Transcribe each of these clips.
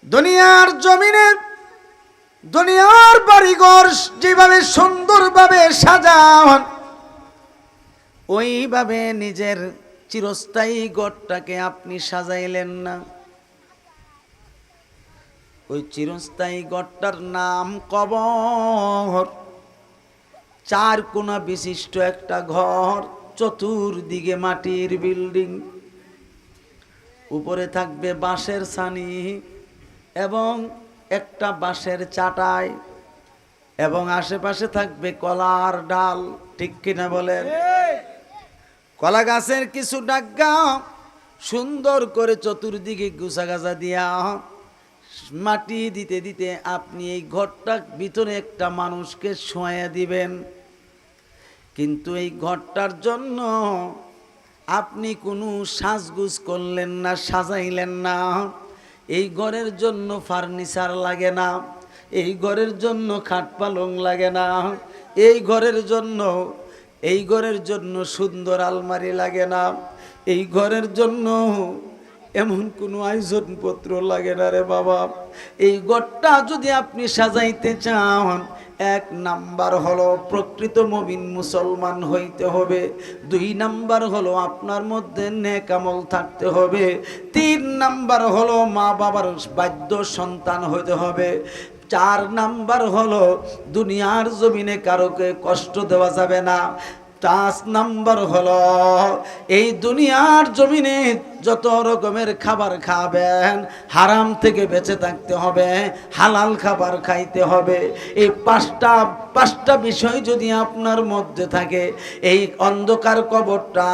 দুনিয়ার জমিনে দুনিয়ার বাড়িঘর যেভাবে সুন্দরভাবে সাজান, ওইভাবে নিজের চিরস্থায়ী ঘরটাকে আপনি সাজাইলেন না। ওই চিরস্থায়ী ঘরটার নাম কবর। চার কোণা বিশিষ্ট একটা ঘর, চতুর্দিকে মাটির বিল্ডিং, উপরে থাকবে বাঁশের ছানি এবং একটা বাঁশের চাটাই, এবং আশেপাশে থাকবে কলার ডাল। ঠিক কিনা বলেন? কলা গাছের কিছু ডাগা সুন্দর করে চতুর্দিকে গুছা গাছা দিয়া মাটি দিতে দিতে আপনি এই ঘরটার ভিতরে একটা মানুষকে শোয়া দিবেন। কিন্তু এই ঘরটার জন্য আপনি কোনো সাজগুজ করলেন না, সাজাইলেন না। এই ঘরের জন্য ফার্নিচার লাগে না, এই ঘরের জন্য খাট পালং লাগে না, এই ঘরের জন্য সুন্দর আলমারি লাগে না, এই ঘরের জন্য এমন কোনো আয়োজনপত্র লাগে না রে বাবা। এই ঘরটা যদি আপনি সাজাইতে চান, এক নাম্বার হলো প্রকৃত মুমিন মুসলমান হইতে হবে, দুই নাম্বার হলো আপনার মধ্যে নেক আমল থাকতে হবে, তিন নাম্বার হলো মা বাবার বাধ্য সন্তান হইতে হবে, চার নাম্বার হলো দুনিয়ার জমিনে কারোকে কষ্ট দেওয়া যাবে না, পাঁচ নাম্বার হলো এই দুনিয়ার জমিনে যত রকমের খাবার খাবেন হারাম থেকে বেঁচে থাকতে হবে, হালাল খাবার খাইতে হবে। এই পাঁচটা বিষয় যদি আপনার মধ্যে থাকে, এই অন্ধকার কবরটা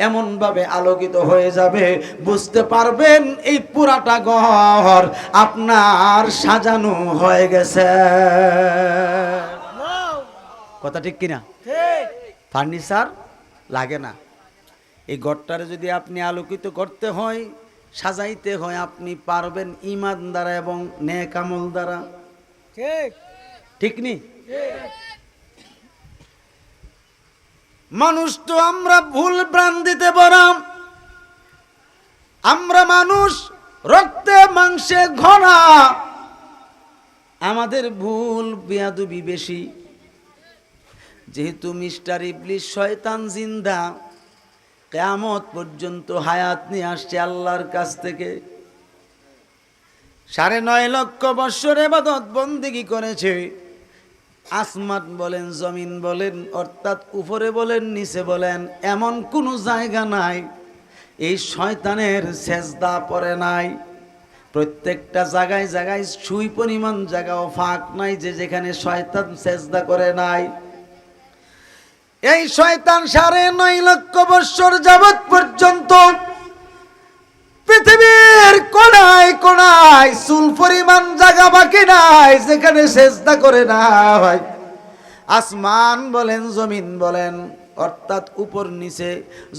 এমনভাবে আলোকিত হয়ে যাবে, বুঝতে পারবেন এই পুরাটা ঘর আপনার সাজানো হয়ে গেছে। কথা ঠিক কিনা? ফার্নিচার লাগে না। এই ঘরটারে যদি আপনি আলোকিত করতে হয়, সাজাইতে হয়, আপনি পারবেন ঈমান দ্বারা এবং নেক আমল দ্বারা। ঠিক নি? মানুষ তো আমরা ভুল ভ্রান্তিতে ভরাম, আমরা মানুষ রক্তে মাংসে ঘনা, আমাদের ভুল বেয়াদবি বেশি। যেহেতু মিস্টার ইবলিস শয়তান জিন্দা, কিয়ামত পর্যন্ত হায়াত নিয়ে আসছে আল্লাহর কাছ থেকে। 9.5 লক্ষ বৎসর ইবাদত বন্দেগী করেছে। আসমান বলেন, জমিন বলেন, অর্থাৎ উপরে বলেন, নিচে বলেন, এমন কোনো জায়গা নাই এই শয়তানের সেজদা পড়ে নাই। প্রত্যেকটা জায়গায় জায়গায় সুই পরিমাণ জায়গাও ফাঁক নাই যে যেখানে শয়তান সেজদা করে নাই। এই শয়তান 9.5 লক্ষ বৎসর যাবৎ পর্যন্ত পৃথিবীর কোনায় কোনায় চুল পরিমাণ জায়গা বাকি নাই যেখানে সেজদা করে না হয়। আসমান বলেন, জমিন বলেন, অর্থাৎ উপর নিচে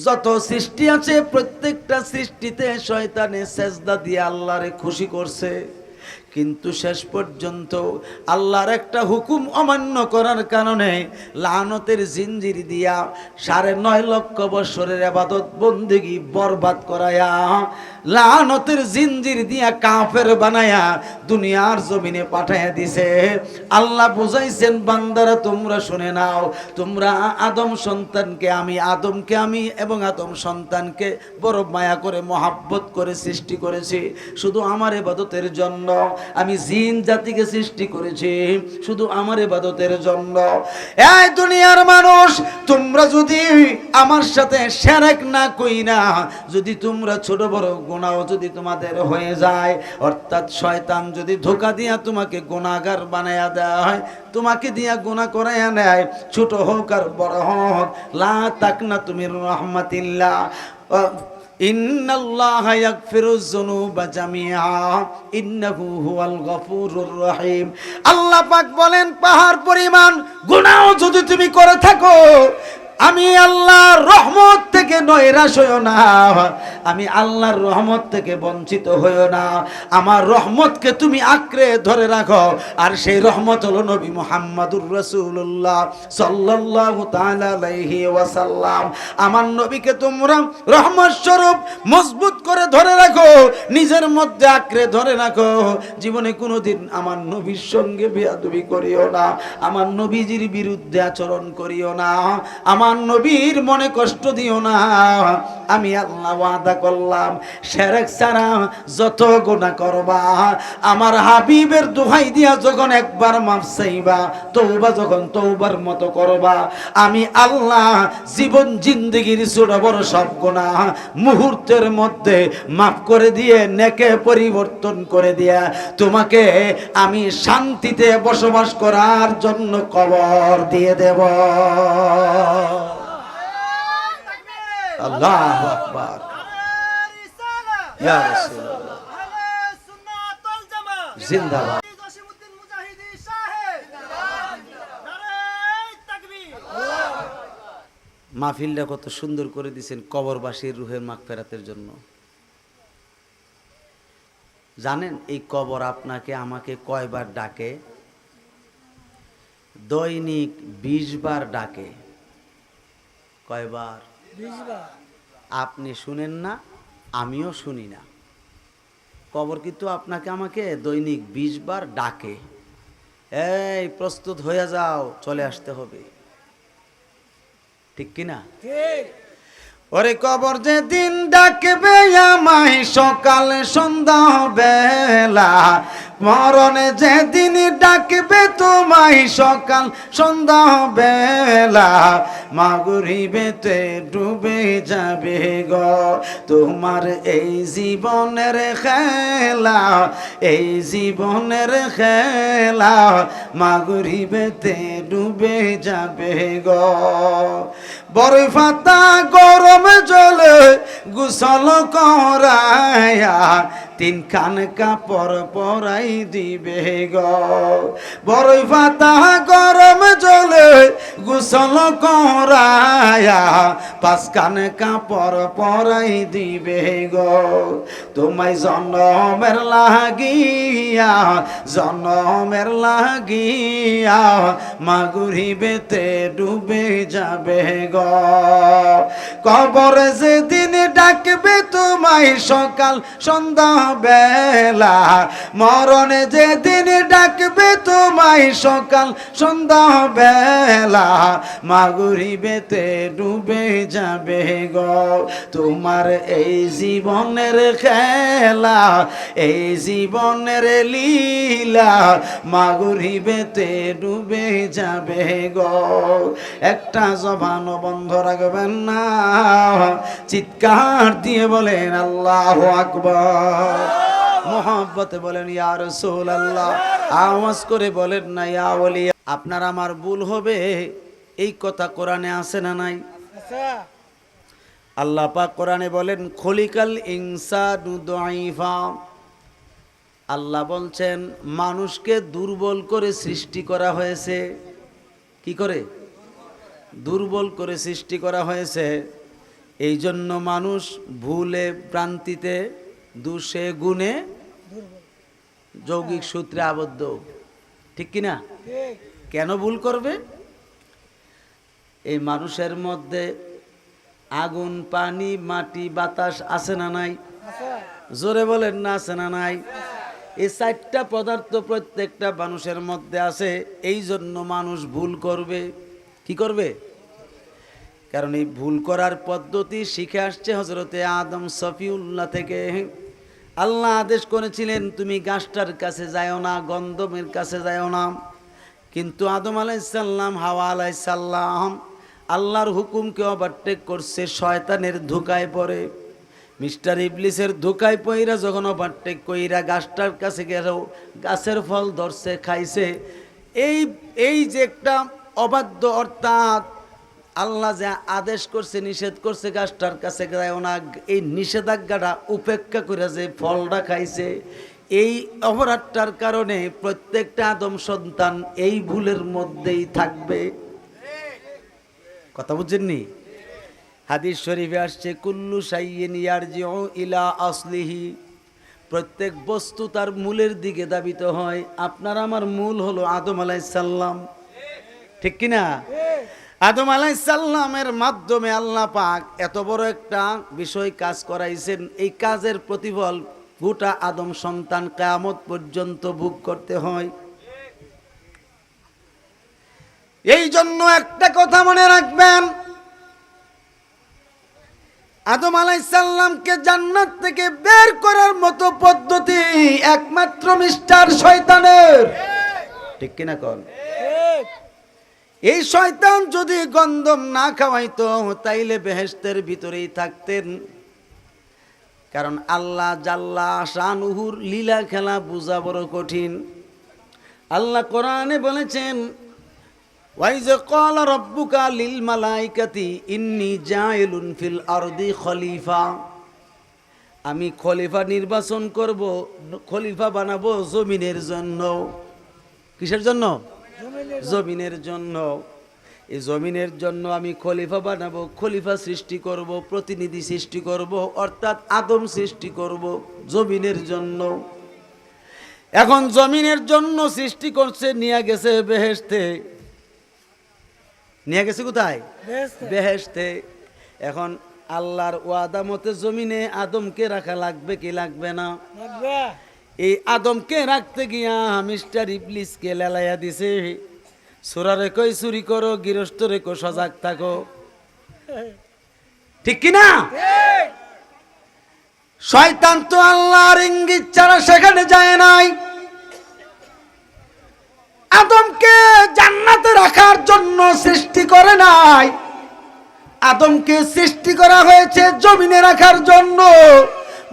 যত সৃষ্টি আছে প্রত্যেকটা সৃষ্টিতে শয়তানে সেজদা দিয়ে আল্লাহরে খুশি করছে। কিন্তু শেষ পর্যন্ত আল্লাহর একটা হুকুম অমান্য করার কারণে লানতের জিঞ্জির দিয়া 9.5 লক্ষ বৎসরের ইবাদত বন্দেগী বরবাদ করায়া, লানতের জিঞ্জির দিয়া কাফের বানায়া দুনিয়ার জমিনে পাঠাইয়া দিছে। আল্লাহ বুঝাইছেন, বান্দারা তোমরা শুনে নাও, তোমরা আদম সন্তানকে আমি এবং আদম সন্তানকে বড় মায়া করে মহাব্বত করে সৃষ্টি করেছি শুধু আমার ইবাদতের জন্য। আমি জিন জাতিকে সৃষ্টি করেছি শুধু আমার ইবাদতের জন্য। এই দুনিয়ার মানুষ, তোমরা যদি আমার সাথে শিরক না কইরা, যদি তোমরা ছোট বড় গুনাহ যদি তোমাদের হয়ে যায়, অর্থাৎ শয়তান যদি ধোঁকা দিয়া তোমাকে গুনাহগার বানায়া দেয়, তোমাকে দিয়া গুনাহ করাইয়া নেয়, ছোট হোক আর বড় হোক, লা তাকনাতু মির রাহমাতিল্লাহ, ইন্নাল্লাহা ইয়াগফিরুয যুনুবা জামিআ ইন্নাহু হুয়াল গফুরুর রহিম। আল্লাহ পাক বলেন, পাহাড় পরিমাণ গুনাহ যদি তুমি করে থাকো, আমি আল্লাহর রহমত থেকে নৈরাশ হইও না, আমি আল্লাহর রহমত থেকে বঞ্চিত হইও না। আমার রহমতকে তুমি আঁকড়ে ধরে রাখো, আর সেই রহমত হলো নবী মুহাম্মদুর রাসূলুল্লাহ সাল্লাল্লাহু তাআলা আলাইহি ওয়াসাল্লাম। আমার নবীকে তোমরা রহমত স্বরূপ মজবুত করে ধরে রাখো, নিজের মধ্যে আঁকড়ে ধরে রাখো। জীবনে কোনোদিন আমার নবীর সঙ্গে বেয়াদবি করিও না, আমার নবীজির বিরুদ্ধে আচরণ করিও না, আমার নবীর মনে কষ্ট দিও না। আমি আল্লাহ ওয়াদা করলাম, শিরক ছাড়া যত গুনাহ করবা, আমার হাবিবের দোহাই দিয়া যখন একবার মাফ চাইবা, তওবা যখন তওবার মতো করবা, আমি আল্লাহ জীবন জিন্দেগির ছোট বড় সব গুনাহ মুহূর্তের মধ্যে মাফ করে দিয়ে নেকে পরিবর্তন করে দিয়া তোমাকে আমি শান্তিতে বসবাস করার জন্য কবর দিয়ে দেব। আল্লাহু আকবার, ইয়া রাসূলুল্লাহ, জিন্দাবাদ। মাহফিলটা কত সুন্দর করে দিয়েছেন কবরবাসীর রুহের মাগফিরাতের জন্য। জানেন এই কবর আপনাকে আমাকে কয়বার ডাকে? দৈনিক 20 বার ডাকে। কয়বার? 20 বার। আপনি শুনেন না, আমিও শুনি না। কবর কিন্তু আপনাকে আমাকে দৈনিক 20 বার ডাকে, এই প্রস্তুত হয়ে যাও, চলে আসতে হবে। ঠিক কিনা? ঠিক। ওরে কবর যেদিন ডাকবে আমায় সকাল সন্ধ্যা বেলা, মরণে যেদিন ডাকবে তোমায় সকাল সন্ধ্যা বেলা, মাগরিবেতে ডুবে যাবে গো তোমার এই জীবনের খেলা, এই জীবনের খেলা, মাগরিবেতে ডুবে যাবে গো। বরই পাতা গরম জলে গোসল করায়া 3 খান কাপড় পরাই দিবে গো। বরই পাতা গরম জলে গোসল করায়া 5 খান কাপড় পরাই দিবে গো। তোমায় জনমের লাগিয়া, জনমের লাগিয়া, মাগরিবেতে ডুবে যাবে গো। কবরে যেদিন ডাকবে তোমায় সকাল সন্ধ্যা বেলা, মরণে যেদিন ডাকবে তোমায় সকাল সন্ধ্যা বেলা, মাগরিবেতে ডুবে যাবে গো তোমার এই জীবনের খেলা, এই জীবনের লীলা, মাগরিবেতে ডুবে যাবে গো। একটা জবান বন্ধ রাখবেন না, চিৎকার দিয়ে বলেন আল্লাহু আকবার, মোহাব্বতে বলেন ইয়া রাসূলুল্লাহ, আওয়াজ করে বলেন না ইয়া ওলি। আপনার আমার ভুল হবে, এই কথা কোরআনে আছে না নাই? আল্লাহ পাক কোরআনে বলেন খলিকাল ইনসানু দাঈফা। আল্লাহ বলছেন মানুষকে দুর্বল করে সৃষ্টি করা হয়েছে। কি করে? দুর্বল করে সৃষ্টি করা হয়েছে। এই জন্য মানুষ ভুলে ভ্রান্তিতে দোষে গুণে যৌগিক সূত্রে আবদ্ধ। ঠিক কিনা? কেন ভুল করবে? এই মানুষের মধ্যে আগুন, পানি, মাটি, বাতাস আছে না নাই? জোরে বলেন না আছে না নাই? এই 4টা পদার্থ প্রত্যেকটা মানুষের মধ্যে আছে। এই জন্য মানুষ ভুল করবে। কি করবে? কারণ এই ভুল করার পদ্ধতি শিখে আসছে হযরতে আদম সফিউল্লাহ থেকে। আল্লাহ আদেশ করেছিলেন তুমি গাছটার কাছে যাও না, গন্ধমের কাছে যাও না। কিন্তু আদম আলাইহিস সালাম, হাওয়া আলাইহিস সালাম আল্লাহর হুকুমকে ওভারটেক করছে, শয়তানের ধোঁকায় পড়ে, মিস্টার ইবলিসের ধোঁকায় পইরা যখন ওভারটেক কইরা গাছটার কাছে গেল, গাছের ফল ধরছে, খাইছে। এই যে একটা অবাধ্য, অর্থাৎ আল্লাহ যে আদেশ করছে, নিষেধ করছে গাছটার কাছে যাও না, এই নিষেধাজ্ঞাটা উপেক্ষা করে যে ফলটা খাইছে, এই অপরাধটার কারণে প্রত্যেকটা আদম সন্তান এই ভুলের মধ্যেই থাকবে। কথা বুঝছেননি? হাদিস শরীফে আসছে কুল্লু শাইইন ইয়ারজিউ ইলা আসলিহি, প্রত্যেক বস্তু তার মূলের দিকে ধাবিত হয়। আপনার আমার মূল হলো আদম আলাইহিস সালাম, ঠিক কি না? আদম আলাইহিস সালামের মাধ্যমে আল্লাহ পাক এত বড় একটা বিষয় কাজ করাইছেন। এই কাজের প্রতিফল গোটা আদম সন্তান কিয়ামত পর্যন্ত ভোগ করতে হয়। এই জন্য একটা কথা মনে রাখবেন, আদম আলাইহিস সালামকে জান্নাত থেকে বের করার মতো পদ্ধতি একমাত্র মিস্টার শয়তানের, ঠিক কিনা কোন? এই শয়তান যদি গন্ধম না খাওয়াইতো তাইলে বেহেশতের ভিতরেই থাকতেন। কারণ আল্লাহ জাল্লা শানুহুর লীলা খেলা বোঝা বড় কঠিন। আল্লাহ কোরআনে বলেছেন, ওয়াইজ ক্বালা রাব্বুকা লিল মালাইকাতি ইন্নী জাইলুন ফিল আরদি খলিফা, আমি খলিফা নির্বাচন করব, খলিফা বানাবো জমিনের জন্য। কিসের জন্য? জমিনের জন্য। এই জমিনের জন্য আমি খলিফা বানাবো, খলিফা সৃষ্টি করব, প্রতিনিধি সৃষ্টি করব, অর্থাৎ আদম সৃষ্টি করব জমিনের জন্য। এখন জমিনের জন্য সৃষ্টি করছে, নিয়ে গেছে বেহেশতে। নিয়ে গেছে কোথায়? বেহেশতে। এখন আল্লাহর ওয়াদা মতে জমিনে আদমকে রাখা লাগবে কি লাগবে না? এই আদমকে রাখতে গিয়া মিস্টার ইবলিসকে লেলাইয়া দিছে, সুরারে কই চুরি করো, গৃহস্থরে কো সজাগ থাকো, ঠিক কি না? শয়তান তো আল্লাহর ইঙ্গিত ছাড়া সেখানে যায় নাই। আদমকে জান্নাতে রাখার জন্য সৃষ্টি করে নাই, আদমকে সৃষ্টি করা হয়েছে জমিনে রাখার জন্য।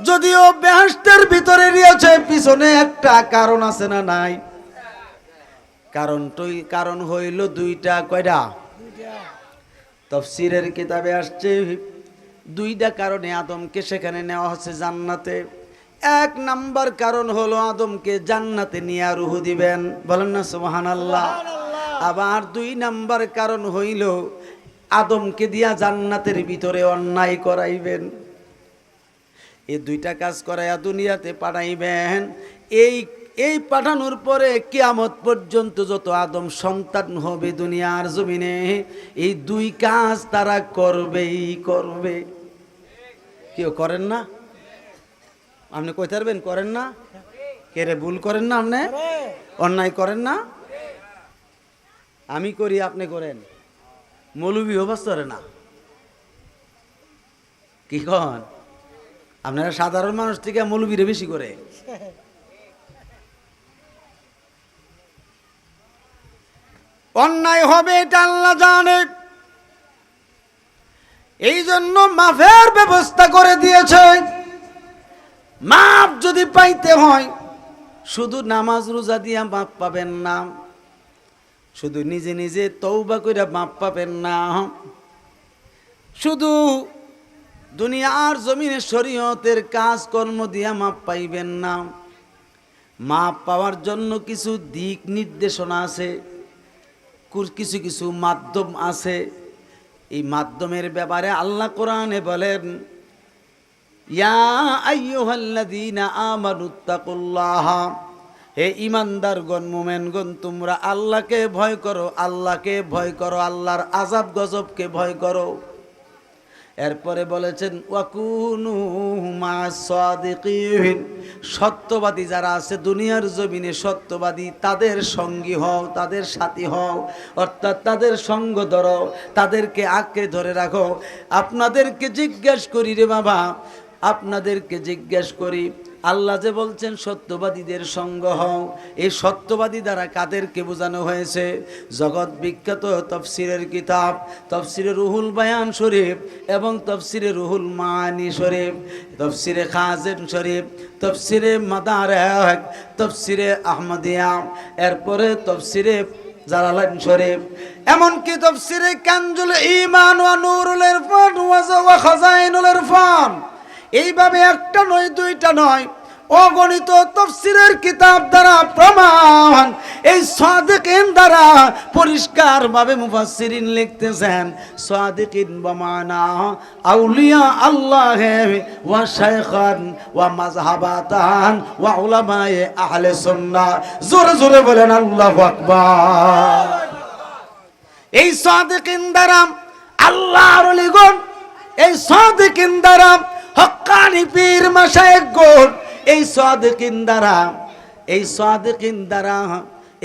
যদিও বেহেশতের ভিতরে রয়েছে, পিছনে একটা কারণ আছে না নাই? কারণ হইল দুইটা। কয়টা? তাফসীরের কিতাবে আসছে দুইটা কারণে আদমকে সেখানে নেওয়া হচ্ছে জান্নাতে। এক নাম্বার কারণ হলো আদমকে জান্নাতে নিয়ে রূহ দিবেন, বলেন না সুবহানাল্লাহ। আবার দুই নাম্বার কারণ হইল আদমকে দিয়া জান্নাতের ভিতরে অন্যায় করাইবেন। এই দুইটা কাজ করাইয়া দুনিয়াতে পাঠাইবেন। এই পাঠানোর পরে কিয়ামত পর্যন্ত যত আদম সন্তান হবে দুনিয়ার জমিনে, এই দুই কাজ তারা করবেই করবে। কেউ করেন না? আপনি কইতে পারবেন করেন না? কে রে, ভুল করেন না? আপনি অন্যায় করেন না? আমি করি, আপনি করেন, মৌলবী অভ্যাস করে না। কি কন? আপনারা সাধারণ মানুষ থেকে মৌলবীরে বেশি করে। অন্যায় হবে এটা আল্লাহ জানে, এই জন্য মাফের ব্যবস্থা করে দিয়েছে। মাপ যদি পাইতে হয় শুধু নামাজ রোজা দিয়া মাপ পাবেন না, শুধু নিজে নিজে তওবা কইরা মাপ পাবেন না, শুধু দুনিয়ার জমিনে শরীয়তের কাজকর্ম দিয়া মাপ পাইবেন না। মাপ পাওয়ার জন্য কিছু দিক নির্দেশনা আছে, কিছু কিছু মাধ্যম আছে। এই মাধ্যমের ব্যাপারে আল্লাহ কোরআনে বলেন, ইয়া আইয়ুহাল্লাযীনা আমানুত্তাকুল্লাহ, হে ঈমানদারগণ, মুমিনগণ, তোমরা আল্লাহকে ভয় করো, আল্লাহকে ভয় করো, আল্লাহর আযাব গজবকে ভয় করো। এরপরে বলেছেন ওয়াকুনু মা'আস সাদিকিন, সত্যবাদী যারা আছে দুনিয়ার জমিনে সত্যবাদী, তাদের সঙ্গী হও, তাদের সাথী হও, অর্থাৎ তাদের সঙ্গ ধরো, তাদেরকে আঁকড়ে ধরে রাখো। আপনাদেরকে জিজ্ঞেস করি রে বাবা, আপনাদেরকে জিজ্ঞেস করি, আল্লাহ যে বলছেন সত্যবাদীদের সঙ্গ হও, এই সত্যবাদী দ্বারা কাদেরকে বোঝানো হয়েছে? জগৎ বিখ্যাত তাফসীরের কিতাব তাফসীরে রুহুল বায়ান শরীফ এবং তাফসীরে রুহুল মাআনি শরীফ, তাফসীরে খাজিন শরীফ, তাফসীরে মাদারিক, তাফসীরে আহমদিয়া, এরপরে তাফসীরে জালালাইন শরীফ, এমনকি তাফসীরে কানজুল ঈমান ওয়া নূরুল ইরফান ওয়া খাজাইনুল ইরফান, এইভাবে একটা নয় দুইটা নয়, অগণিত তাফসীরের কিতাব দ্বারা প্রমাণ, এই সাদিকিন দ্বারা পরিষ্কারভাবে মুফাসসিরিন লিখতেছেন সাদিকিন বমানা আউলিয়া আল্লাহ ওয়া শাইখান ওয়া মাযহাবাতান ওয়া উলামায়ে আহলে সুন্নাহ। জোরে জোরে বলেন আল্লাহু আকবার। এই সাদিকিন দ্বারা আল্লাহর ওলিগণ, এই সাদিকিন দ্বারা হক্কানি পীর মাশায়েখগণ, এই সাদিকিন দ্বারা, এই সাদিকিন দ্বারা,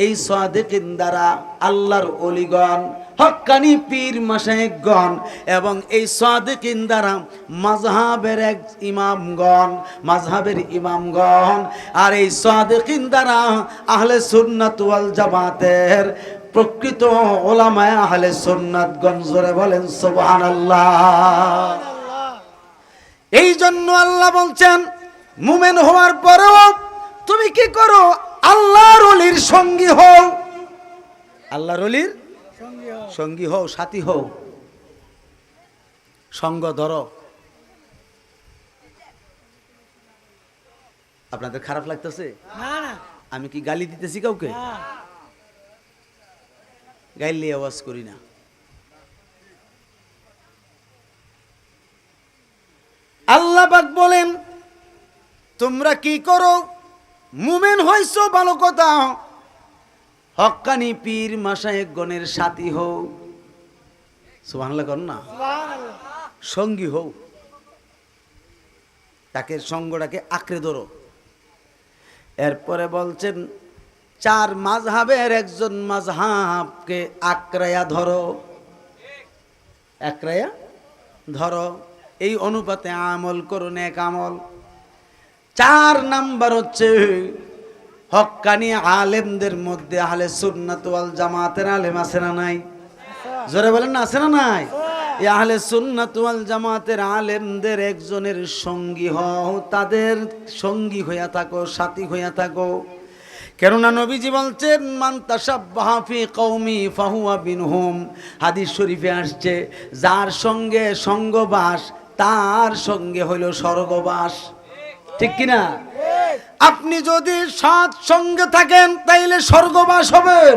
এই সাদিকিন দ্বারা আল্লাহর ওলিগণ, হক্কানি পীর মাশায়েখগণ এবং এই সাদিকিন দ্বারা মাযহাবের এক ইমামগণ, মাযহাবের ইমামগণ, আর এই সাদিকিন দ্বারা আহলে সুন্নাত ওয়াল জামাতের প্রকৃত ওলামায়ে আহলে সুন্নাতগণ। জোরে বলেন সুবহানাল্লাহ। এই জন্য আল্লাহ বলছেন মুমিন হওয়ার পরেও তুমি কি করো? আল্লাহর ওলির সঙ্গী হও, আল্লাহর ওলির সঙ্গী হও, সাথী হও, সঙ্গ ধরো। আপনাদের খারাপ লাগতেছে? আমি কি গালি দিতেছি কাউকে? গাইলে আওয়াজ করি না। আল্লাহ পাক বলেন তোমরা কি করো? মুমিন হইছো ভালো কথা, হক্কানি পীর মাশায়েখগণের সাথী হও, সুবহানাল্লাহ কর না, সঙ্গী হও, তাকে সঙ্গটাকে আঁকড়ে ধরো। এরপরে বলছেন চার মাযহাবের একজন মাযহাবকে আঁকড়ায়া ধরো, আঁকড়ায়া ধরো, এই অনুপাতে আমল করো, নেক আমল। 4 নাম্বার হচ্ছে হক্কানি আলেমদের মধ্যে আহলে সুন্নাত ওয়াল জামাতের আলেম আছে না নাই? জোরে বলেন না, আছে না নাই? এই আহলে সুন্নাত ওয়াল জামাতের আলেমদের একজনের সঙ্গী হও, তাদের সঙ্গী হইয়া থাকো, সাথী হইয়া থাকো। কেননা নবীজি বলছেন মান তাশাব্বাহা ফি কওমি ফাহুয়া মিনহুম। হাদিস শরীফে আসছে যার সঙ্গে সঙ্গবাস তার সঙ্গে হইল স্বর্গবাস। ঠিক কিনা? আপনি যদি সৎ সঙ্গে থাকেন তাইলে স্বর্গবাস হবেন,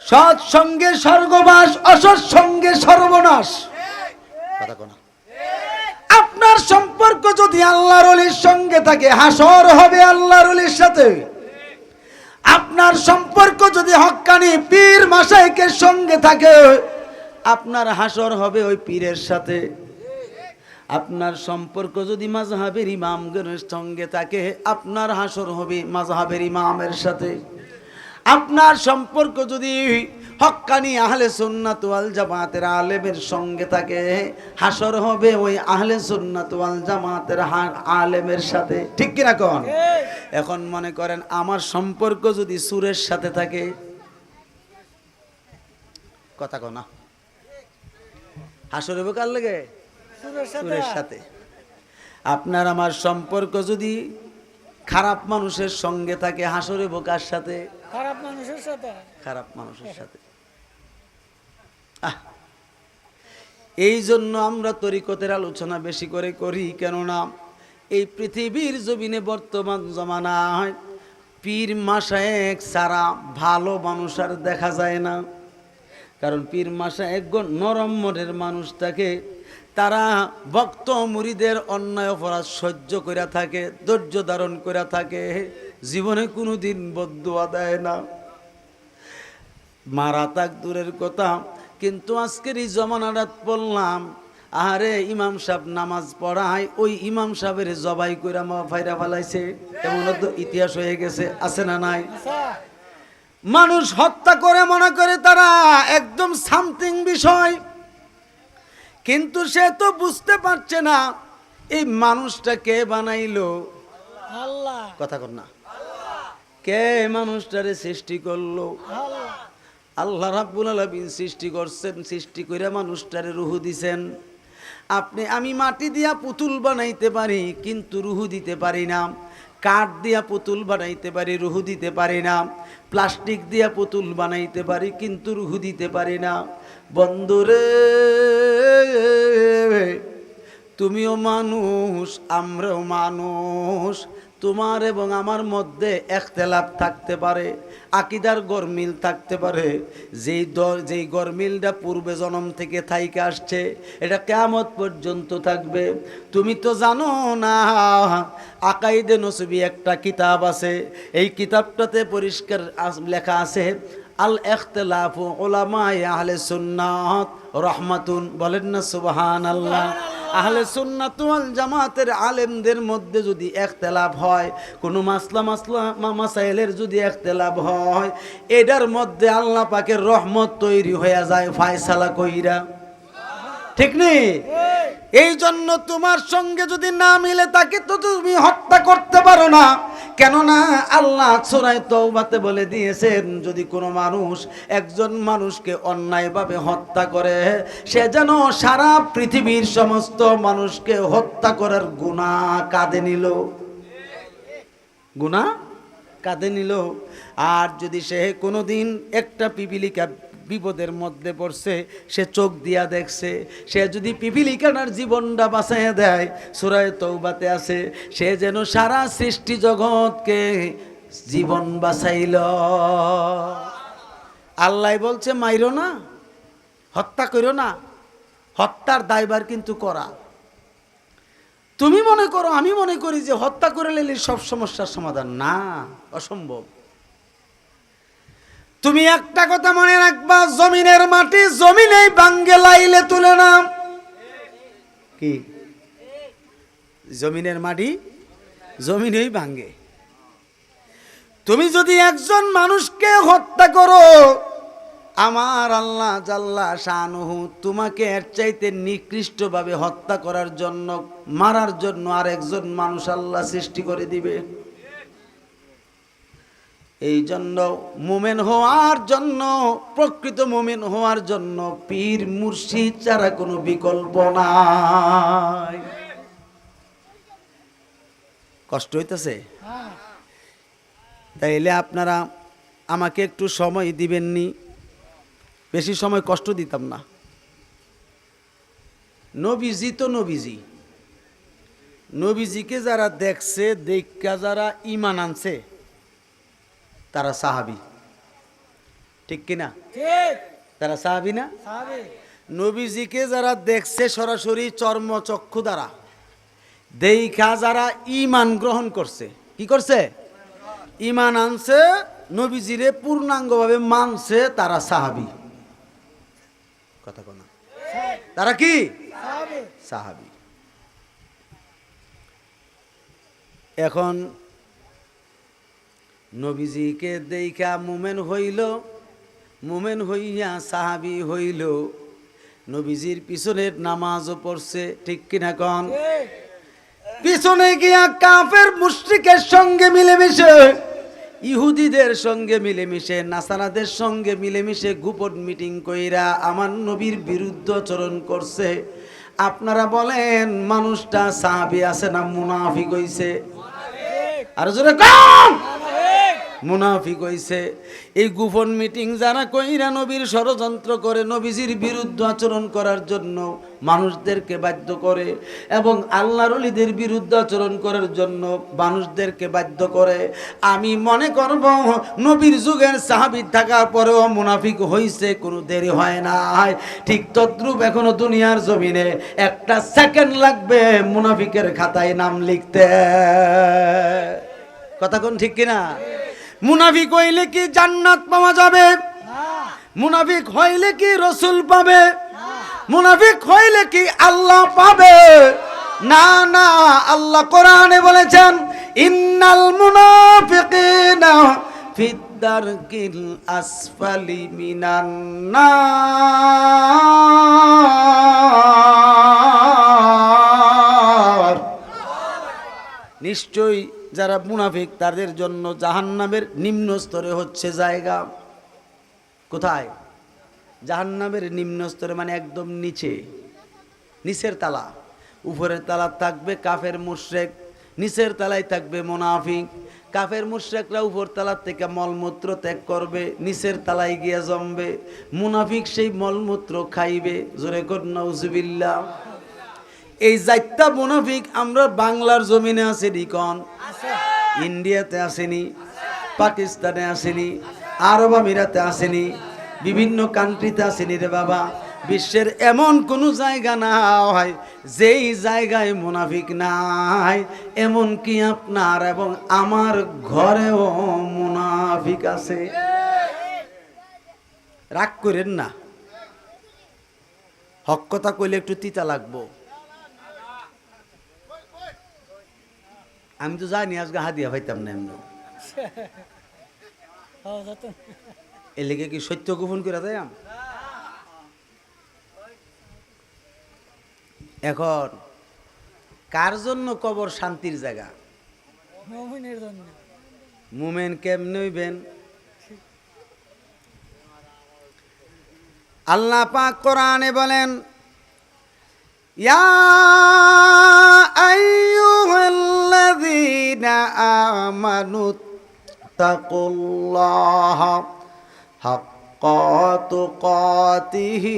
সৎ সঙ্গে স্বর্গবাস, অসৎ সঙ্গে সর্বনাশ। কথা কোনা? আপনার সম্পর্ক যদি আল্লাহর ওলির সঙ্গে থাকে হাসর হবে আল্লাহর ওলির সাথে। আপনার সম্পর্ক যদি হক্কানি পীর মাশায়েখের সঙ্গে থাকে আপনার হাসর হবে ওই পীরের সাথে। আপনার সম্পর্ক যদি মাযহাবের ইমামগণের সঙ্গে থাকে আপনার হাসর হবে মাযহাবের ইমামের সাথে। আপনার সম্পর্ক যদি হক্কানি আহলে সুন্নাত ওয়াল জামাতের আলেমের সঙ্গে থাকে হাসর হবে ওই আহলে সুন্নাত ওয়াল জামাতের আলেমের সাথে। ঠিক কিনা কোন? এখন মনে করেন আমার সম্পর্ক যদি সুরের সাথে থাকে, কথা কও না, হাসর হবে কার লাগে? সুরের সাথে। আপনার আমার সম্পর্ক যদি খারাপ মানুষের সঙ্গে থাকে হাসর হবে কার সাথে? খারাপ মানুষের সাথে। খারাপ মানুষের সাথে। এই জন্য আমরা তরিকতের আলোচনা বেশি করে করি, কেননা এই পৃথিবীর জমিনে বর্তমান জমানায় পীর মাশায়েখ ছাড়া ভালো মানুষ আর দেখা যায় না। কারণ পীর মাশায়েখগণ নরম মনের মানুষটাকে তারা ভক্ত মুরিদের অন্যায় অপরাধ সহ্য করে থাকে, ধৈর্য ধারণ করে থাকে, জীবনে কোনোদিন বদদুয়া দেয় না, মারা তাক দূরের কথা। কিন্তু আজকের এই জমানাটা বললাম আরে ইমাম সাহেব নামাজ পড়ায় ওই ইমাম সাহেবের জবাই কইরা ফাইরা ফেলাইছে, এমন তো ইতিহাস হয়ে গেছে, আছে না নাই? মানুষ হত্যা করে মনে করে তারা একদম সামথিং বিষয়, কিন্তু সে তো বুঝতে পারছে না এই মানুষটা কে বানাইলো? আল্লাহ। কথা কর না, কে মানুষটারে সৃষ্টি করলো? আল্লাহ রাব্বুল আলামিন সৃষ্টি করছেন, সৃষ্টি করে মানুষটারে রূহ দিছেন। আপনি আমি মাটি দিয়া পুতুল বানাইতে পারি কিন্তু রূহ দিতে পারি না, কাঠ দিয়া পুতুল বানাইতে পারি রূহ দিতে পারি না, প্লাস্টিক দিয়া পুতুল বানাইতে পারি কিন্তু রূহ দিতে পারি না। বন্ধুরে তুমিও মানুষ আমরাও মানুষ, তোমার এবং আমার মধ্যে ইখতিলাফ থাকতে পারে, আকীদার গরমিল থাকতে পারে, যেই গরমিলটা পূর্বে জন্ম থেকে থাইকে আসছে, এটা কিয়ামত পর্যন্ত থাকবে। তুমি তো জানো না, আকাইদে নসবী একটা কিতাব আছে, এই কিতাবটাতে পরিষ্কার লেখা আছে আল ইখতিলাফু উলামায়ে আহলে সুন্নাত রাহমাতুন, বলেন না সুবহানাল্লাহ। আহলে সুন্নাত ওয়াল জামাতের আলেমদের মধ্যে যদি ইখতিলাফ হয়, কোনো মাসাইলের যদি ইখতিলাফ হয়, এটার মধ্যে আল্লাহ পাকের রহমত তৈরি হয়ে যায় ফায়সালা কইরা, ঠিক নেই? এই জন্য তোমার সঙ্গে যদি না মিলে তাকে তো তুমি হত্যা করতে পারো না। কেননা আল্লাহ সূরা তাওবাতে বলে দিয়েছেন, যদি কোনো মানুষ একজন মানুষকে অন্যায়ভাবে হত্যা করে, সে যেন সারা পৃথিবীর সমস্ত মানুষকে হত্যা করার গুনাহ কাঁধে নিল, গুনাহ কাঁধে নিল। আর যদি সে কোনোদিন একটা পিপিলিকা বিপদের মধ্যে পড়ছে, সে চোখ দিয়া দেখছে, সে যদি পিপিলিকাটার জীবনটা বাঁচাইয়া দেয়, সূরা তাওবাতে আছে, সে যেন সারা সৃষ্টি জগৎকে জীবন বাঁচাইল। আল্লাহ বলছে মাইরো না, হত্যা করো না, হত্যার দায়ভার কিন্তু করা। তুমি মনে করো, আমি মনে করি যে হত্যা করে নিলে সব সমস্যার সমাধান, না, অসম্ভব। তুমি একটা কথা মনে রাখবা, জমিনের মাটি জমিনেই ভাঙ্গে, লাইলে তুলে না। কি? জমিনের মাটি জমিনেই ভাঙ্গে। তুমি যদি একজন মানুষকে হত্যা করো, আমার আল্লাহ জাল্লা শানুহু তোমাকে এর চাইতে নিকৃষ্টভাবে হত্যা করার জন্য, মারার জন্য আরেকজন মানুষ আল্লাহ সৃষ্টি করে দিবে। এই জন্য মুমিন হওয়ার জন্য, প্রকৃত মুমিন হওয়ার জন্য পীর মুর্শিদ ছাড়া কোনো বিকল্প নাই। কষ্ট হইতেছে? তাইলে আপনারা আমাকে একটু সময় দিবেননি, বেশি সময় কষ্ট দিতাম না। নবীজি তো নবীজি, নবীজিকে যারা দেখছে, দেখা যারা ঈমান আনছে, তারা সাহাবী, ঠিক কিনা? তারা সাহাবী না? নবীজিকে যারা দেখছে সরাসরি চর্মচক্ষু দ্বারা, দেখা যারা ঈমান গ্রহণ করছে, কি করছে? ঈমান আনছে, নবীজিরে পূর্ণাঙ্গভাবে মানছে, তারা সাহাবী। কথা কোনা? তারা কি সাহাবী। এখন নবীজিকে দেখা মুমিন হইল, মুমিন হইয়া সাহাবী হইল, নবীজির পিছনের নামাজও পড়ছে, ঠিক কিনা কন? পিছনে গিয়া কাফের মুশরিকের সঙ্গে মিলেমিশে, ইহুদিদের সঙ্গে মিলেমিশে, নাসারাদের সঙ্গে মিলেমিশে গোপন মিটিং কইরা আমার নবীর বিরুদ্ধে আচরণ করছে। আপনারা বলেন, মানুষটা সাহাবী আছে না মুনাফিক হইছে? আর জোরে কম, মুনাফিক হইছে। এই গোপন মিটিং যারা কইরা নবীর ষড়যন্ত্র করে, নবীজির বিরুদ্ধে আচরণ করার জন্য মানুষদেরকে বাধ্য করে, এবং আল্লাহর ওলিদের বিরুদ্ধে আচরণ করার জন্য মানুষদেরকে বাধ্য করে, আমি মনে করব নবীর যুগের সাহাবী থাকার পরেও মুনাফিক হইছে, কোনো দেরি হয় না। ঠিক তদ্রূপ এখনো দুনিয়ার জমিনে একটা সেকেন্ড লাগবে মুনাফিকের খাতায় নাম লিখতে। কথা কোন ঠিক কিনা? মুনাফিক হইলে কি জান্নাত পাওয়া যাবে? মুনাফিক হইলে কি রসুল পাবে? মুনাফিক হইলে কি আল্লাহ পাবে? না না, আল্লাহ কোরআনে বলেছেন, ইন্নাল মুনাফিকিনা ফিদ দারকিল আসফালি মিনান নার। নিশ্চয়ই যারা মুনাফিক তাদের জন্য জাহান্নামের নিম্ন স্তরে হচ্ছে জায়গা। কোথায়? জাহান্নামের নিম্ন স্তরে, মানে একদম নিচে, নিচের তালা। উপরের তালা থাকবে কাফের মুশরিক, নিচের তালায় থাকবে মুনাফিক। কাফের মুশরিকরা উপর তালার থেকে মলমূত্র ত্যাগ করবে, নিচের তালায় গিয়ে জমবে, মুনাফিক সেই মলমূত্র খাইবে। জোরে কর নাউজুবিল্লাহ। এই জাতটা মুনাফিক আমরা বাংলার জমিনে আছে, ডিকন আছে। ইন্ডিয়াতে আসেনি, পাকিস্তানে আসেনি, আরব আমিরাতে আসেনি, বিভিন্ন কান্ট্রিতে আসেনি রে বাবা। বিশ্বের এমন কোনো জায়গা না হয় যেই জায়গায় মুনাফিক নাই। এমন কি আপনার এবং আমার ঘরেও মুনাফিক আছে। রাগ করেন না, হক কথা কইলে একটু তিতা লাগবো। আমি তো জানি আজকে হাদিয়া পাইতাম না এমন। এর লেগে কি সত্য গোপন করে দেয়? এখন কার জন্য কবর শান্তির জায়গা? মুমিনের জন্য। মুমিন কেমনে হইবেন? আল্লাহ পাক কোরআনে বলেন, ইয়া আইয়ুহাল্লাযীনা আমানু তাকুল্লাহা হাক্কা তুকাতিহি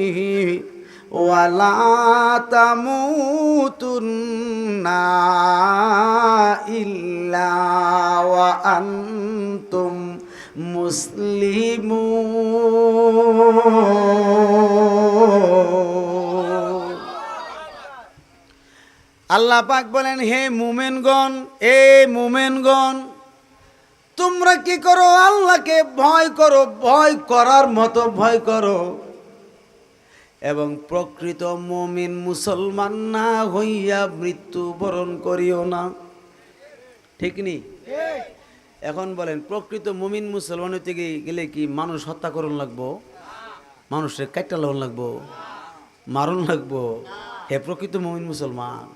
ওয়া লা তামুতুন্না ইল্লা ওয়া আনতুম মুসলিমুন। আল্লাহ পাক বলেন, হে মুমিনগণ, এ মুমিনগণ, তোমরা কি করো? আল্লাহকে ভয় করো, ভয় করার মতো ভয় করো, এবং প্রকৃত মুমিন মুসলমান না হইয়া মৃত্যুবরণ করিও না। ঠিক নি? এখন বলেন, প্রকৃত মুমিন মুসলমান হইতে গেলে কি মানুষ হত্যা করুন লাগবো? মানুষের কাইটা লন লাগবো? মারুন লাগবো? হে প্রকৃত মুমিন মুসলমান?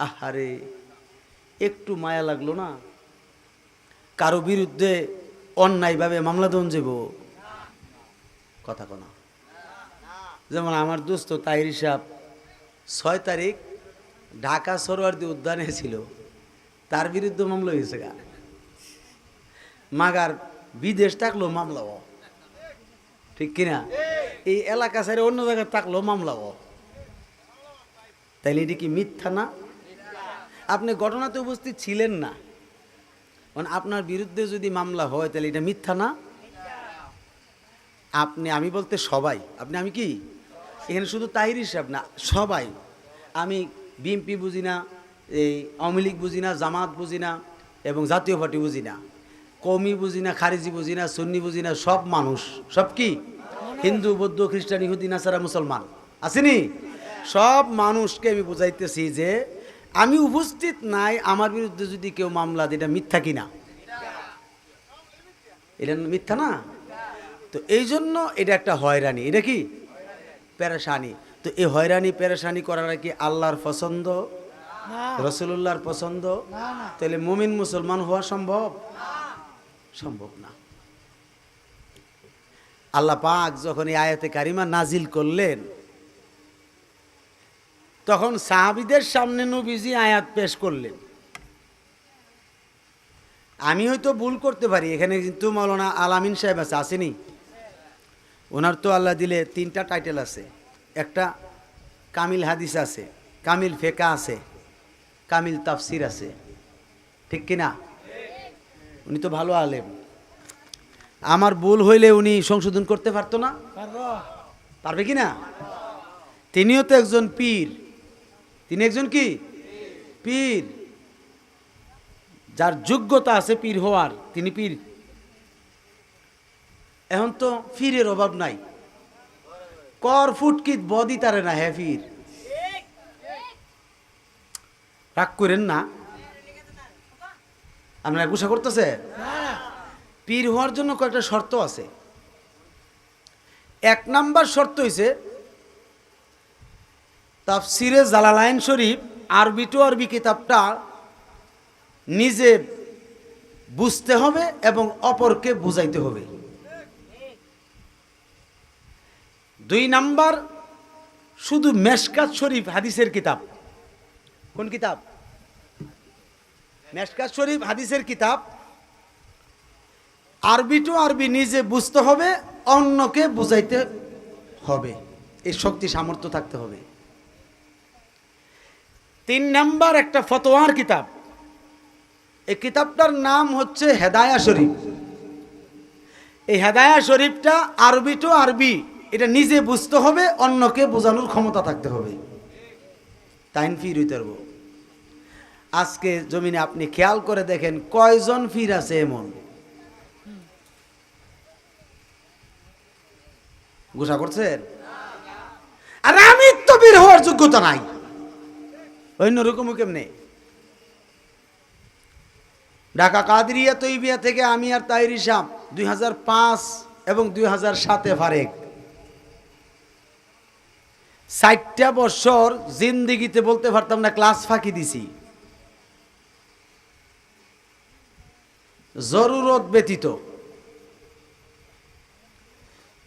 আহারে, একটু মায়া লাগলো না? কারো বিরুদ্ধে অন্যায়ভাবে মামলা দেন যাব? কথা কোনা। যেমন আমার দোস্ত তাহির সাহেব 6 তারিখ ঢাকা সরোয়ার্দী উদ্যানে ছিল, তার বিরুদ্ধে মামলা হয়েছে গা। মাগার বিদেশ থাকলো মামলাও, ঠিক কিনা? এই এলাকা ছেড়ে অন্য জায়গায় থাকলো মামলাও। তাইলে এটি কি মিথ্যা না? আপনি ঘটনাতে উপস্থিত ছিলেন না, আপনার বিরুদ্ধে যদি মামলা হয় তাহলে এটা মিথ্যা না? আপনি, আমি বলতে সবাই, আপনি আমি কি এখানে শুধু তাহির সাহেব না, সবাই। আমি বিএনপি বুঝি না, এই আওয়ামী লীগ বুঝি না, জামাত বুঝি না, এবং জাতীয় পার্টি বুঝি না, কওমি বুঝি না, খারিজি বুঝি না, সুন্নি বুঝি না, সব মানুষ। সব কি? হিন্দু, বৌদ্ধ, খ্রিস্টান, ইহুদি, নাসারা, মুসলমান আসেনি? সব মানুষকে আমি বুঝাইতেছি যে আমি উপস্থিত নাই, আমার বিরুদ্ধে যদি কেউ মামলা দেয়, এটা মিথ্যা কিনা? এটা মিথ্যা না? তো এই জন্য এটা একটা হয়রানি। এটা কি? পেরেশানি। তো এই হয়রানি পেরেশানি করার কি আল্লাহর পছন্দ? রাসূলুল্লাহর পছন্দ? তাহলে মুমিন মুসলমান হওয়া সম্ভব? সম্ভব না। আল্লাহ পাক যখন এই আয়াতে কারিমা নাজিল করলেন, তখন সাহাবীদের সামনে নবীজি আয়াত পেশ করলেন। আমি হয়তো ভুল করতে পারি, এখানে কিন্তু মাওলানা আলামিন সাহেব আছে, আসেনি? ওনার তো আল্লাহ দিলে 3টা টাইটেল আছে। একটা কামিল হাদিস আছে, কামিল ফেকা আছে, কামিল তাফসির আছে, ঠিক কিনা? উনি তো ভালো আলেম। আমার ভুল হইলে উনি সংশোধন করতে পারতো না? পারবে কি না? তিনিও তো একজন পীর। তিনি একজন কি? পীর। যার যোগ্যতা আছে পীর হওয়ার, তিনি পীর। এখন তো পীরের অভাব নাই, কর ফুটকিত বদি তারে না, হ্যাঁ পীর। রাগ করেন না, আপনারা গুসা করতেছে। পীর হওয়ার জন্য কয়েকটা শর্ত আছে। 1 নাম্বার শর্ত হইছে তাফসিরে জালালাইন শরীফ আরবি টু আরবি কিতাবটা নিজে বুঝতে হবে এবং অপরকে বুঝাইতে হবে। 2 নাম্বার, শুধু মেশকাত শরীফ হাদিসের কিতাব। কোন কিতাব? মেশকাত শরীফ হাদিসের কিতাব আরবি টু আরবি নিজে বুঝতে হবে, অন্যকে বুঝাইতে হবে। এই শক্তি সামর্থ্য থাকতে হবে। 3 নাম্বার, একটা ফতোয়ার কিতাব। এই কিতাবটার নাম হচ্ছে হেদায়া শরীফ। এই হেদায়া শরীফটা আরবি টু আরবি, এটা নিজে বুঝতে হবে, অন্যকে বোঝানোর ক্ষমতা থাকতে হবে, তাইন ফির হইতে পারবো। আজকে জমিনে আপনি খেয়াল করে দেখেন কয়জন ফির আছে এমন, গোসা করছেন? আর আমি তো বীর হওয়ার যোগ্যতা নাই, অন্যরকম কেমনে? ঢাকা কাদরিয়া তৈবিয়া থেকে আমি আর তাহির ইসলাম 2005 এবং 2007 ফারেক 60টা বছর জিন্দিগিতে বলতে পারতাম না ক্লাস ফাঁকি দিছি, জরুরত ব্যতীত।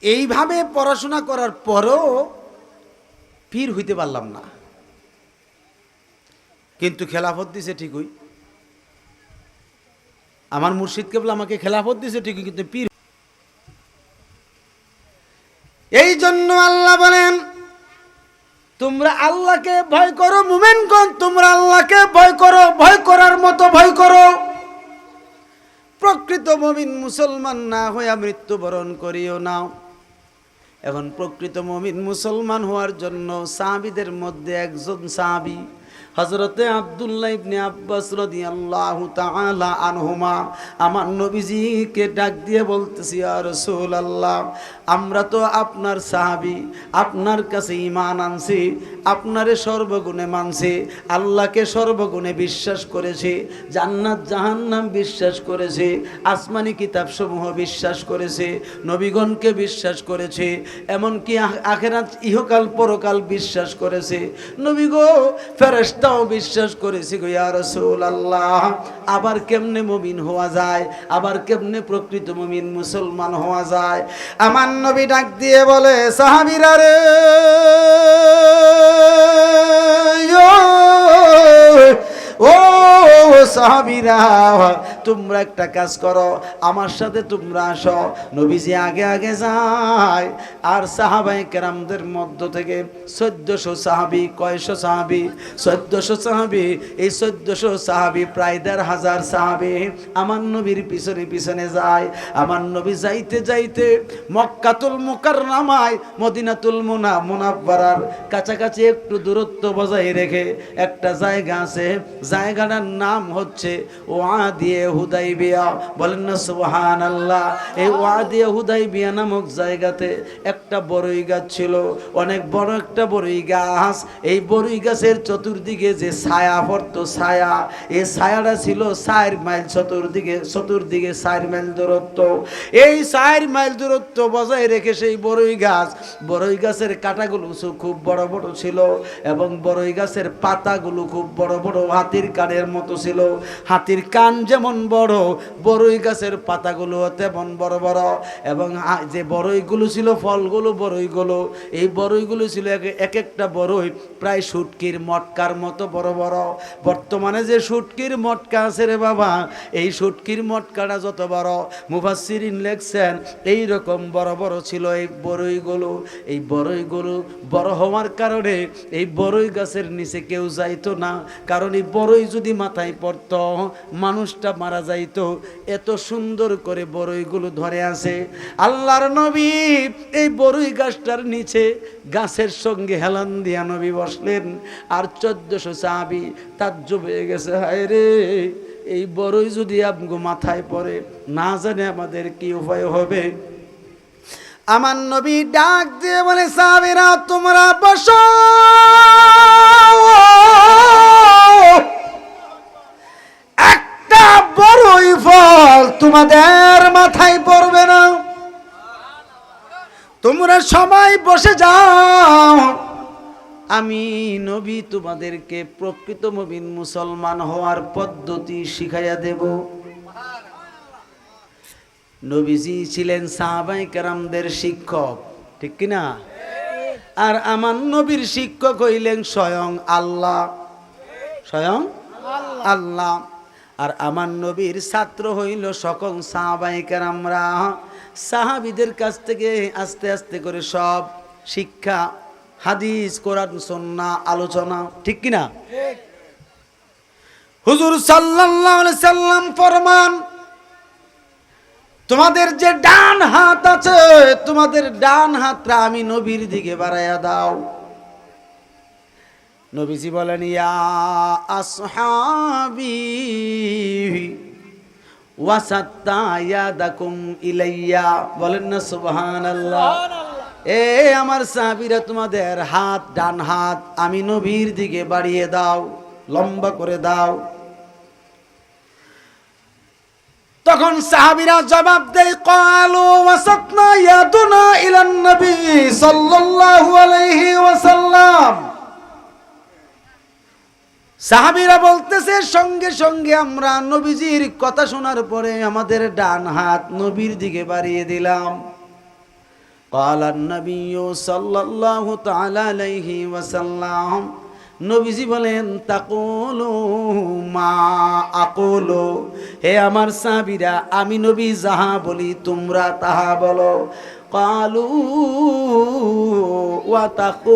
এইভাবে পড়াশোনা করার পরও পীর হইতে পারলাম না, কিন্তু খেলাফত দিছে ঠিকই, আমার মুর্শিদ কেবল আমাকে খেলাফত দিছে ঠিকই, কিন্তু পীর। এই জন্য আল্লাহ বলেন তোমরা আল্লাহকে ভয় করো, মুমিনগণ তোমরা আল্লাহকে ভয় করো, ভয় করার মতো ভয় করো। প্রকৃত মুমিন মুসলমান না হইয়া মৃত্যুবরণ করিও না। এখন প্রকৃত মুমিন মুসলমান হওয়ার জন্য সাহাবীদের মধ্যে একজন সাহাবী হযরতে আব্দুল্লাহ ইবনে আব্বাস রাদিয়াল্লাহু তাআলা আনহুমা আমার নবীজিকে ডাক দিয়ে বলতেছি, ইয়া রাসূলুল্লাহ, আমরা তো আপনার সাহাবী, আপনার কাছে ঈমান আনছি, আপনারে সর্বগুণে মানছি, আল্লাহকে সর্বগুণে বিশ্বাস করেছি, জান্নাত জাহান্নাম বিশ্বাস করেছি, আসমানি কিতাবসমূহ বিশ্বাস করেছি, নবীগণকে বিশ্বাস করেছি, এমনকি আখিরাত ইহকাল পরকাল বিশ্বাস করেছি, নবী গো ফেরেশতাও বিশ্বাস করেছি গো ইয়া রাসূলুল্লাহ। আবার কেমনে মুমিন হওয়া যায়, আবার কেমনে প্রকৃত মুমিন মুসলমান হওয়া যায়? আমার নবী ডাক দিয়ে বলে, সাহাবীরা রে, ও সাহাবীরা, তোমরা একটা কাজ করো, আমার সাথে তোমরা আসো। নবীজি আগে আগে যায়, আর সাহাবায়ে কেরামদের মধ্য থেকে 1400 সাহাবী, কয়শো সাহাবী? 1400 সাহাবী। এই 1400 সাহাবী প্রায় 1500 সাহাবী আমার নবীর পিছনে পিছনে যায়। আমার নবী যাইতে যাইতে মক্কাতুল মুকাররমায় মদিনাতুল মুনাওয়ারার কাছাকাছি একটু দূরত্ব বজায় রেখে একটা জায়গা আছে, জায়গাটার নাম হচ্ছে ওয়াদিয়ে হুদাইবিয়া। বলেন না সুবহানাল্লাহ। এই ওয়াদিয়ে হুদাইবিয়া নামক জায়গাতে একটা বড়ই গাছ ছিল, অনেক বড় একটা বড়ই গাছ। এই বড়ই গাছের চতুর্দিকে যে ছায়া পড়তো, ছায়া, এই ছায়াটা ছিল 4 মাইল চতুর্দিকে 4 মাইল দূরত্ব। এই 4 মাইল দূরত্ব বজায় রেখে সেই বড়ই গাছের কাঁটাগুলো খুব বড় বড় ছিল, এবং বড়ই গাছের পাতাগুলো খুব বড় বড়, হাতির কানের মতো ছিল। হাতির কান যেমন বড়, বড়ই গাছের পাতাগুলো তেমন বড় বড়। এবং যে বড়ইগুলো ছিল, ফলগুলো বড়ইগুলো, এই বড়ইগুলো ছিল এক একটা বড়ই প্রায় শুটকির মটকার মতো বড় বড়। বর্তমানে যে শুটকির মটকা আছে রে বাবা, এই শুটকির মটকাটা যত বড়, মুফাসসিরিন লেখছেন এই রকম বড় বড় ছিল এই বড়ইগুলো। এই বড়ইগুলো বড় হওয়ার কারণে এই বড়ই গাছের নিচে কেউ যাইতো না, কারণ এই বড়ই যদি মাথায় পড়তো মানুষটা মারা যাইতো। এত সুন্দর করে বড়ইগুলো ধরে আছে। আল্লাহর নবী এই বড়ই গাছটার নিচে গাছের সঙ্গে হেলান দিয়া নবী বসলেন, আর 1400 সাহাবী তাজ্জব হয়ে গেছে, হায় রে, এই বড়ই যদি আমগো মাথায় পড়ে না জানে আমাদের কি উপায় হবে। আমার নবী ডাক দিয়ে বলে, সাহাবীরা তোমরা বসো, একটা বড়ই ফল তোমাদের মাথায় পড়বে না, তোমরা সবাই বসে যাও, আমি নবী তোমাদেরকে প্রকৃত মুমিন মুসলমান হওয়ার পদ্ধতি শিখাইয়া দেব। নবীজি ছিলেন সাহাবায়ে কেরামদের শিক্ষক, ঠিক কিনা? আর আমার নবীর শিক্ষক হইলেন স্বয়ং আল্লাহ, স্বয়ং আল্লাহ। আর আমার নবীর ছাত্র হইল সকল সাহাবায়ে কেরামরা। সাহাবীদের কাছ থেকে আস্তে আস্তে করে সব শিক্ষা, হাদিস, কোরআন, সুন্নাহ, আলোচনা, ঠিক কিনা? হুজুর সাল্লাল্লাহু আলাইহি সাল্লাম ফরমান, তোমাদের যে ডান হাত আছে, তোমাদের ডান হাতটা আমি নবীর দিকে বাড়াইয়া দাও। নবীজি বলেন, ইয়া আসহাবি ওয়াসাত্তা ইয়াদাকুম ইলাইয়া, বলেন না সুবহানাল্লাহ। এ আমার সাহাবীরা, তোমাদের হাত, ডান হাত আমি নবীর দিকে বাড়িয়ে দাও, লম্বা করে দাও। তখন সাহাবীরা জবাব দেয়, ক্বালু ওয়াসাতনা ইয়াদুনা ইলান নবী সাল্লাল্লাহু আলাইহি ওয়াসাল্লাম। সাহাবীরা বলতেছে, সঙ্গে সঙ্গে আমরা নবীজির কথা শোনার পরে আমাদের ডান হাত নবীর দিকে বাড়িয়ে দিলাম। ক্বালান নবিয়্যু সাল্লাল্লাহু তাআলা আলাইহি ওয়াসাল্লাম, নবীজি বলেন, তাকুলু মা আকুলু, হে আমার সাহাবীরা, আমি নবী যাহা বলি তোমরা তাহা বলো। ক্বালু ওয়া তাকু